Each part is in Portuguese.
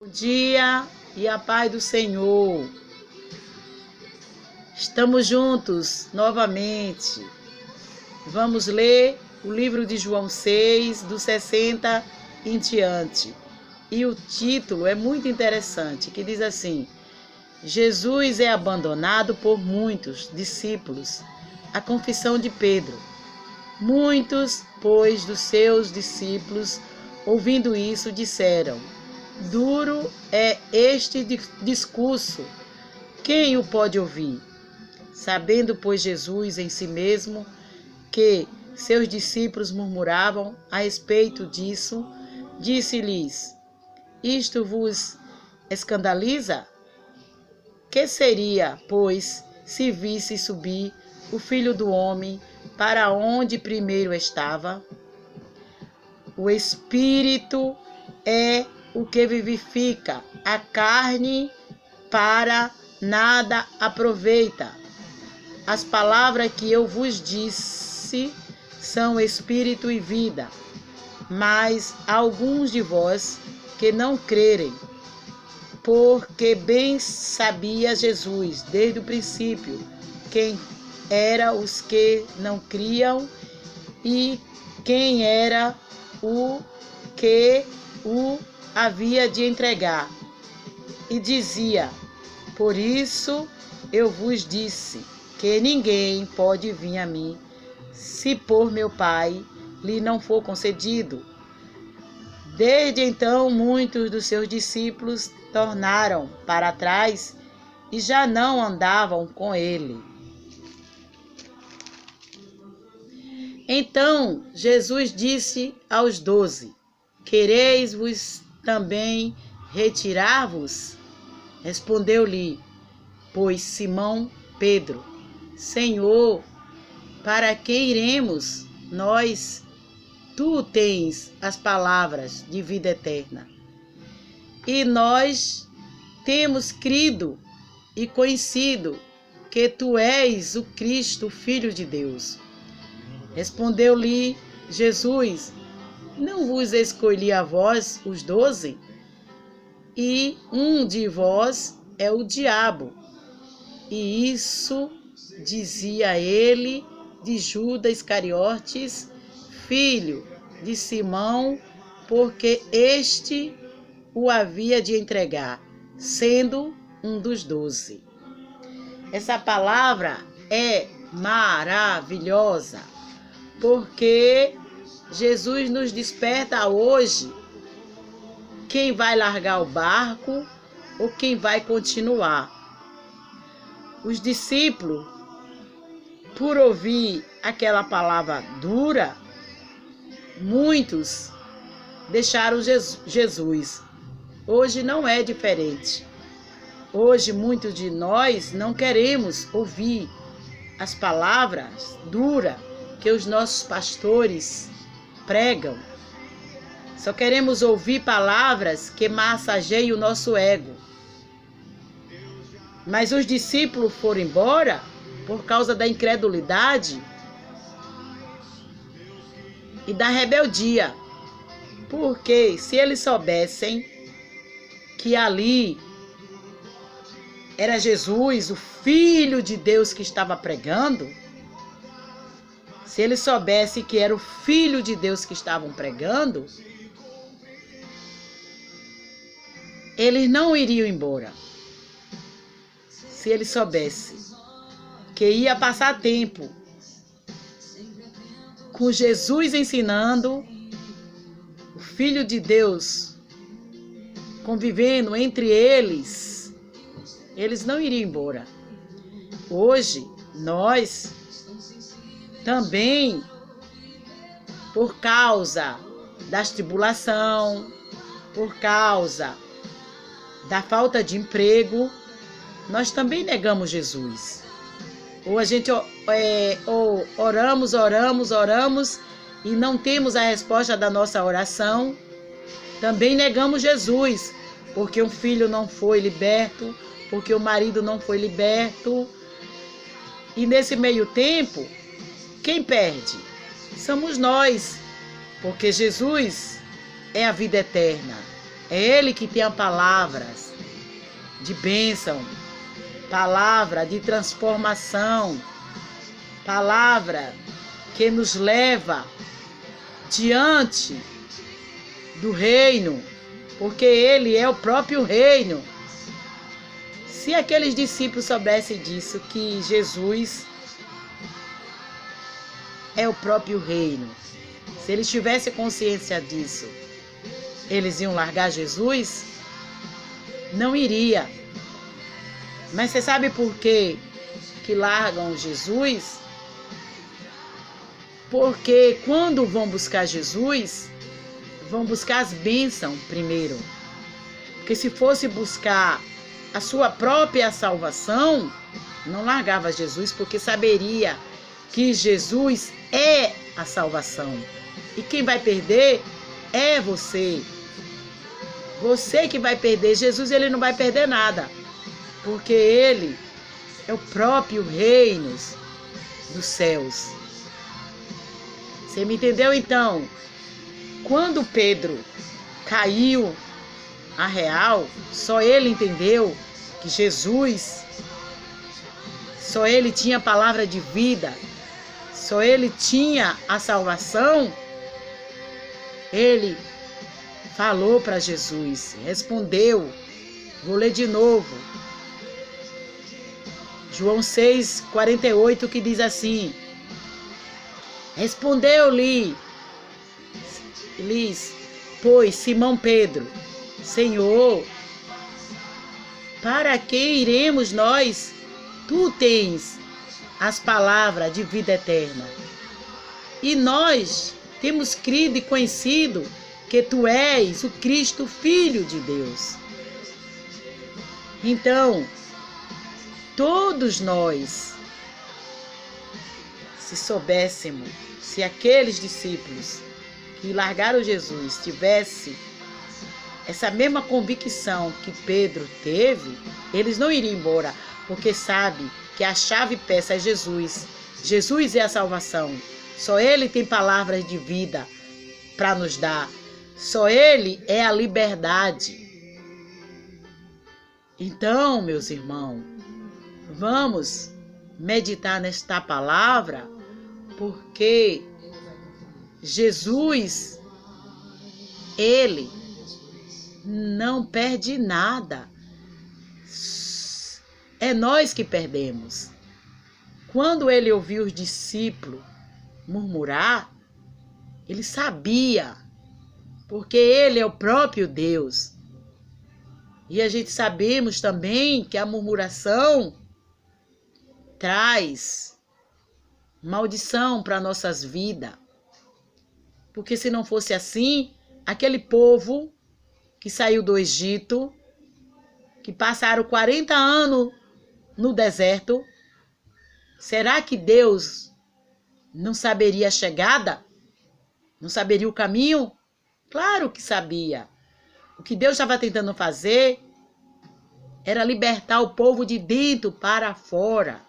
Bom dia e a paz do Senhor. Estamos juntos novamente. Vamos ler o livro de João 6, do 60 em diante. E o título é muito interessante, que diz assim: Jesus é abandonado por muitos discípulos. A confissão de Pedro. Muitos, pois, dos seus discípulos, ouvindo isso, disseram: duro é este discurso, quem o pode ouvir? Sabendo, pois, Jesus em si mesmo que seus discípulos murmuravam a respeito disso, disse-lhes: isto vos escandaliza? Que seria, pois, se visse subir o Filho do Homem para onde primeiro estava? O Espírito é o que vivifica, a carne para nada aproveita. As palavras que eu vos disse são espírito e vida, mas há alguns de vós que não crerem, porque bem sabia Jesus desde o princípio quem eram os que não criam e quem era o que o havia de entregar. E dizia: por isso eu vos disse que ninguém pode vir a mim, se por meu Pai lhe não for concedido. Desde então, muitos dos seus discípulos tornaram para trás e já não andavam com ele. Então Jesus disse aos 12: quereis vos também retirar-vos? Respondeu-lhe, pois, Simão Pedro: Senhor, para que iremos nós? Tu tens as palavras de vida eterna. E nós temos crido e conhecido que tu és o Cristo, o Filho de Deus. Respondeu-lhe Jesus: não vos escolhi a vós, os 12? E um de vós é o diabo. E isso dizia ele de Judas Iscariotes, filho de Simão, porque este o havia de entregar, sendo um dos 12. Essa palavra é maravilhosa, porque Jesus nos desperta hoje quem vai largar o barco ou quem vai continuar. Os discípulos, por ouvir aquela palavra dura, muitos deixaram Jesus. Hoje não é diferente. Hoje muitos de nós não queremos ouvir as palavras duras que os nossos pastores pregam. Só queremos ouvir palavras que massageiem o nosso ego. Mas os discípulos foram embora por causa da incredulidade e da rebeldia. Porque se eles soubessem que ali era Jesus, o Filho de Deus que estava pregando, se eles soubessem que era o Filho de Deus que estavam pregando, eles não iriam embora. Se eles soubessem que ia passar tempo com Jesus ensinando, o Filho de Deus convivendo entre eles, eles não iriam embora. Hoje, nós também, por causa das tribulações, por causa da falta de emprego, nós também negamos Jesus. Ou a gente oramos e não temos a resposta da nossa oração, também negamos Jesus, porque um filho não foi liberto, porque o marido não foi liberto. E nesse meio tempo, quem perde? Somos nós, porque Jesus é a vida eterna. É Ele que tem as palavras de bênção, palavra de transformação, palavra que nos leva diante do reino, porque Ele é o próprio reino. Se aqueles discípulos soubessem disso, que Jesus é o próprio reino, se eles tivessem consciência disso, eles iam largar Jesus? Não iria. Mas você sabe por quê que largam Jesus? Porque quando vão buscar Jesus, vão buscar as bênçãos primeiro. Porque se fosse buscar a sua própria salvação, não largava Jesus, porque saberia que Jesus é a salvação. E quem vai perder é você. Você que vai perder. Jesus, ele não vai perder nada, porque ele é o próprio reino dos céus. Você me entendeu? Então, quando Pedro caiu a real, só ele entendeu que Jesus, só ele tinha a palavra de vida, só ele tinha a salvação. Ele falou para Jesus, respondeu. Vou ler de novo. João 6,48, que diz assim: respondeu-lhe, pois, Simão Pedro: Senhor, para que iremos nós? Tu tens as palavras de vida eterna. E nós temos crido e conhecido que tu és o Cristo, Filho de Deus. Então, todos nós, se soubéssemos, se aqueles discípulos que largaram Jesus tivessem essa mesma convicção que Pedro teve, eles não iriam embora, porque sabe que a chave peça é Jesus. Jesus é a salvação. Só Ele tem palavras de vida para nos dar. Só Ele é a liberdade. Então, meus irmãos, vamos meditar nesta palavra, porque Jesus, Ele não perde nada. É nós que perdemos. Quando Ele ouviu os discípulos murmurar, Ele sabia, porque Ele é o próprio Deus. E a gente sabemos também que a murmuração traz maldição para nossas vidas. Porque se não fosse assim, aquele povo que saiu do Egito, que passaram 40 anos no deserto, será que Deus não saberia a chegada? Não saberia o caminho? Claro que sabia. O que Deus estava tentando fazer era libertar o povo de dentro para fora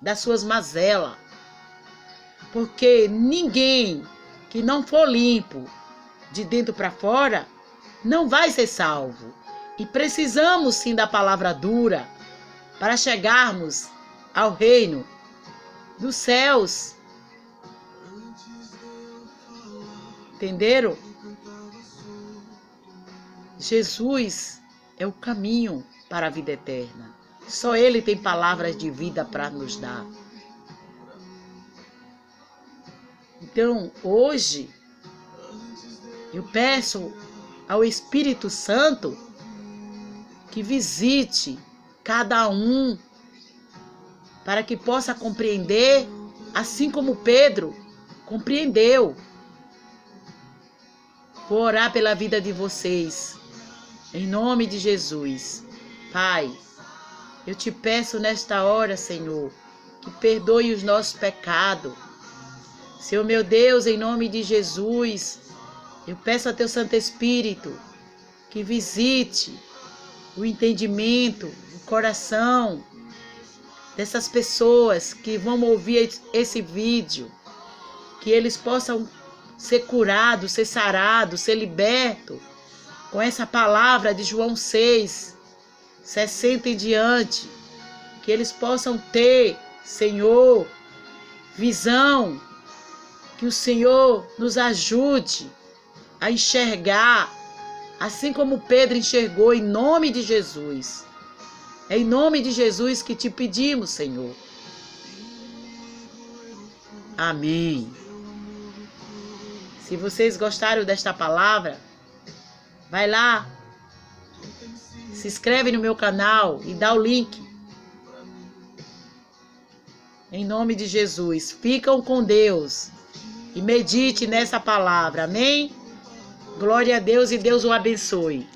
das suas mazelas. Porque ninguém que não for limpo de dentro para fora não vai ser salvo. E precisamos sim da palavra dura para chegarmos ao reino dos céus. Entenderam? Jesus é o caminho para a vida eterna. Só Ele tem palavras de vida para nos dar. Então, hoje, eu peço ao Espírito Santo que visite cada um, para que possa compreender, assim como Pedro compreendeu. Vou orar pela vida de vocês, em nome de Jesus. Pai, eu te peço nesta hora, Senhor, que perdoe os nossos pecados. Senhor meu Deus, em nome de Jesus, eu peço a teu Santo Espírito que visite o entendimento, o coração dessas pessoas que vão ouvir esse vídeo, que eles possam ser curados, ser sarados, ser libertos, com essa palavra de João 6, 60 em diante, que eles possam ter, Senhor, visão, que o Senhor nos ajude a enxergar, assim como Pedro enxergou, em nome de Jesus. É em nome de Jesus que te pedimos, Senhor. Amém. Se vocês gostaram desta palavra, vai lá, se inscreve no meu canal e dá o link. Em nome de Jesus, ficam com Deus e medite nessa palavra, amém? Glória a Deus e Deus o abençoe.